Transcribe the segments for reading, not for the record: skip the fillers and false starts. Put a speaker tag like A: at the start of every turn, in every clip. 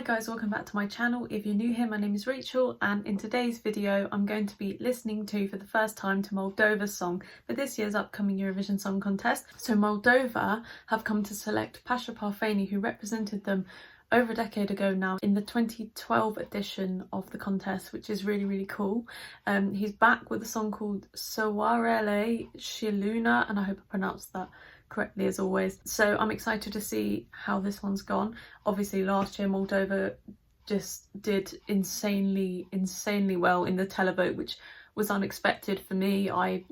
A: guys, welcome back to my channel. If you're new here, my name is Rachel, and in today's video I'm going to be listening to for the first time to Moldova's song for this year's upcoming Eurovision Song Contest. So Moldova have come to select Pasha Parfeni, who represented them over a decade ago now in the 2012 edition of the contest, which is really cool. He's back with a song called Soarele, and I hope I pronounced that correctly as always. So I'm excited to see how this one's gone. Obviously last year Moldova just did insanely well in the televote, which was unexpected for me. I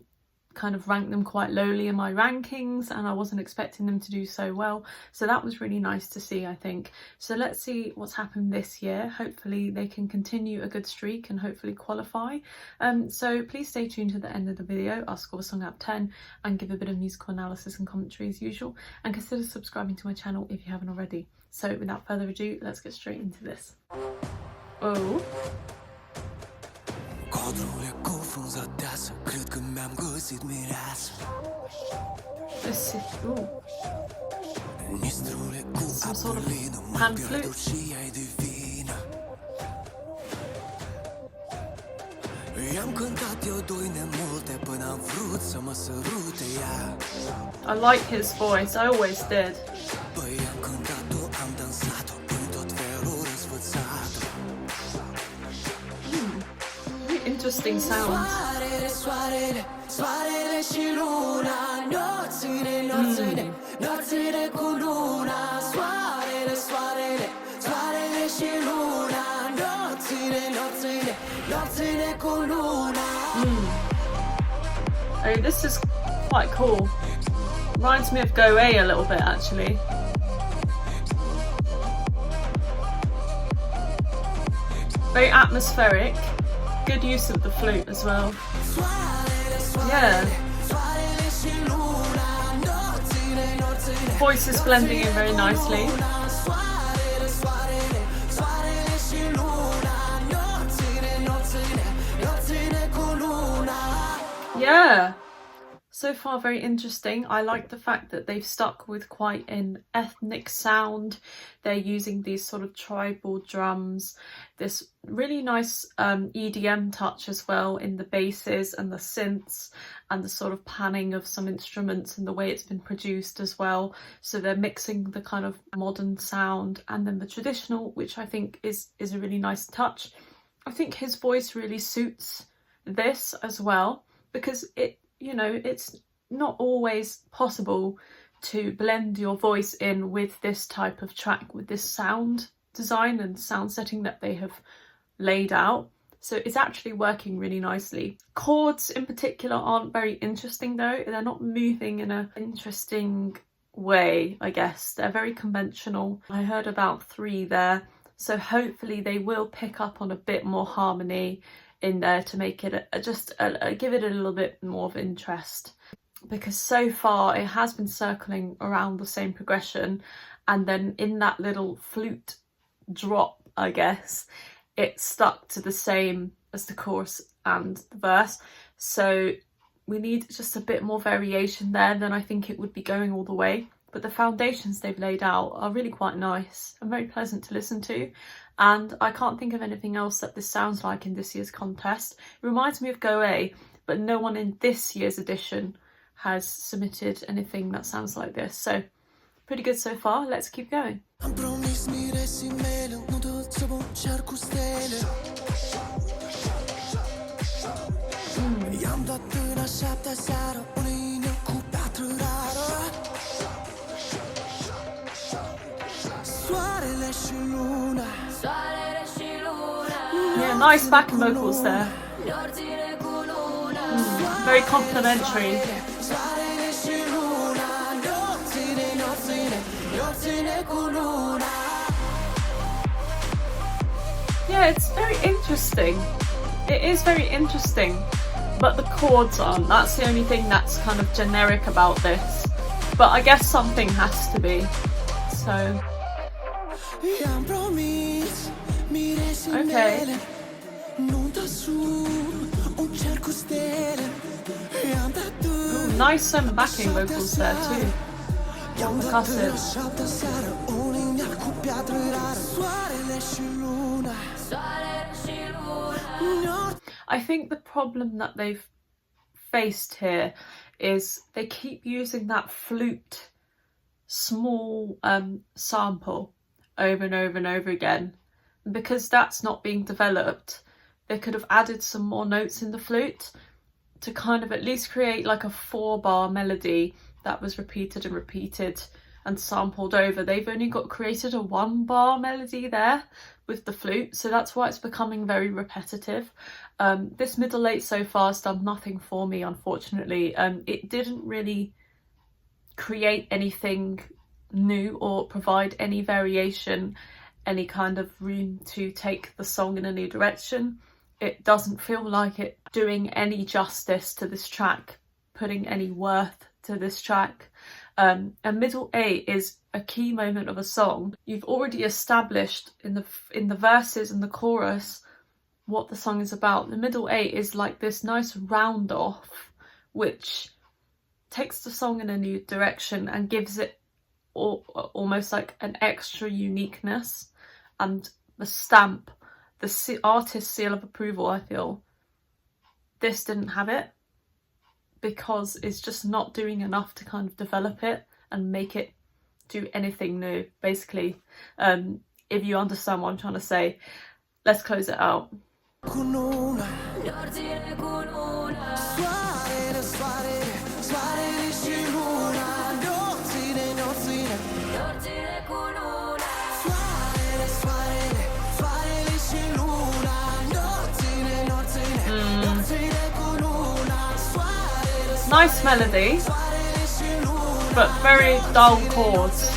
A: kind of ranked them quite lowly in my rankings and I wasn't expecting them to do so well, so that was really nice to see, I think. So let's see what's happened this year. Hopefully they can continue a good streak and hopefully qualify. So please stay tuned to the end of the video. I'll score a song out of 10 and give a bit of musical analysis and commentary as usual, and consider subscribing to my channel if you haven't already. So without further ado, let's get straight into this. Oh, this is some sort of pan flute. I like his voice, I always did. Interesting sounds. Oh, this is quite cool. Reminds me of Go A little bit actually. Very atmospheric. Good use of the flute as well. Yeah. Voice is blending in very nicely. Yeah. So far very interesting. I like the fact that they've stuck with quite an ethnic sound. They're using these sort of tribal drums, this really nice EDM touch as well in the basses and the synths, and the sort of panning of some instruments and the way it's been produced as well. So they're mixing the kind of modern sound and then the traditional, which I think is a really nice touch. I think his voice really suits this as well, because it's not always possible to blend your voice in with this type of track, with this sound design and sound setting that they have laid out. So it's actually working really nicely. Chords in particular aren't very interesting though. They're not moving in an interesting way, I guess. They're very conventional. I heard about 3 there. So hopefully they will pick up on a bit more harmony in there to make it give it a little bit more of interest, because so far it has been circling around the same progression, and then in that little flute drop, I guess, it stuck to the same as the chorus and the verse. So we need just a bit more variation there, then I think it would be going all the way. But the foundations they've laid out are really quite nice and very pleasant to listen to. And I can't think of anything else that this sounds like in this year's contest. It reminds me of Go A, but no one in this year's edition has submitted anything that sounds like this. So pretty good so far. Let's keep going. Yeah, nice backing vocals there. Very complimentary. Yeah, it's very interesting. It is very interesting, but the chords aren't. That's the only thing that's kind of generic about this. But I guess something has to be. So okay. Ooh, nice backing vocals there too. Percussive. I think the problem that they've faced here is they keep using that flute small sample over and over and over again. And because that's not being developed, they could have added some more notes in the flute to kind of at least create like a 4-bar melody that was repeated and repeated and sampled over. They've only created a 1-bar melody there with the flute, so that's why it's becoming very repetitive. This middle 8 so far has done nothing for me, unfortunately. It didn't really create anything new or provide any variation, any kind of room to take the song in a new direction. It doesn't feel like it doing any justice to this track, putting any worth to this track. A middle 8 is a key moment of a song. You've already established in the verses and the chorus what the song is about. The middle 8 is like this nice round off which takes the song in a new direction and gives it almost like an extra uniqueness and the stamp, the artist's seal of approval. I feel this didn't have it because it's just not doing enough to kind of develop it and make it do anything new, basically. If you understand what I'm trying to say, let's close it out. Nice melody, but very dull chords.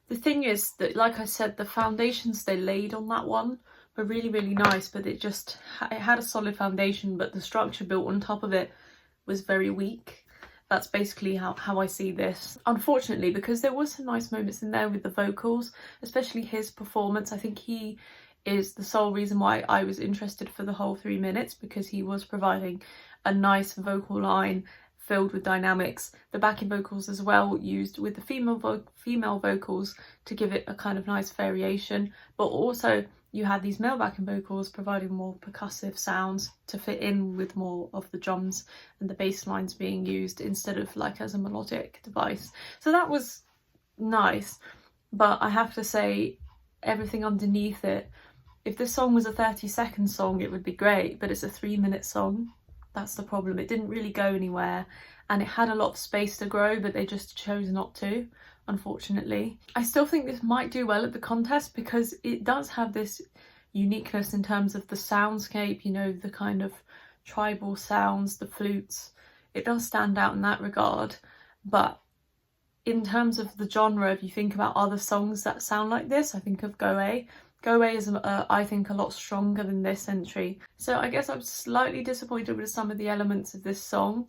A: The thing is that, like I said, the foundations they laid on that one were really, really nice, but it had a solid foundation, but the structure built on top of it was very weak. That's basically how I see this. Unfortunately, because there was some nice moments in there with the vocals, especially his performance. I think he is the sole reason why I was interested for the whole 3 minutes, because he was providing a nice vocal line filled with dynamics. The backing vocals as well, used with the female vocals to give it a kind of nice variation, but also you had these male backing vocals providing more percussive sounds to fit in with more of the drums and the bass lines being used instead of like as a melodic device. So that was nice, but I have to say everything underneath it, if this song was a 30-second song it would be great, but it's a 3-minute song. That's the problem. It didn't really go anywhere and it had a lot of space to grow, but they just chose not to, unfortunately. I still think this might do well at the contest because it does have this uniqueness in terms of the soundscape, you know, the kind of tribal sounds, the flutes. It does stand out in that regard, but in terms of the genre, if you think about other songs that sound like this, I think of Go Away. Go Away is, I think, a lot stronger than this entry. So I guess I'm slightly disappointed with some of the elements of this song.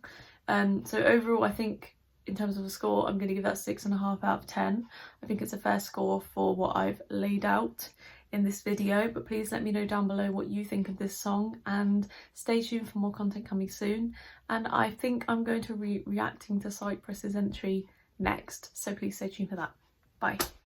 A: So overall, I think in terms of a score, I'm going to give that 6.5 out of 10. I think it's a fair score for what I've laid out in this video, but please let me know down below what you think of this song and stay tuned for more content coming soon. And I think I'm going to be reacting to Cyprus's entry next, so please stay tuned for that. Bye.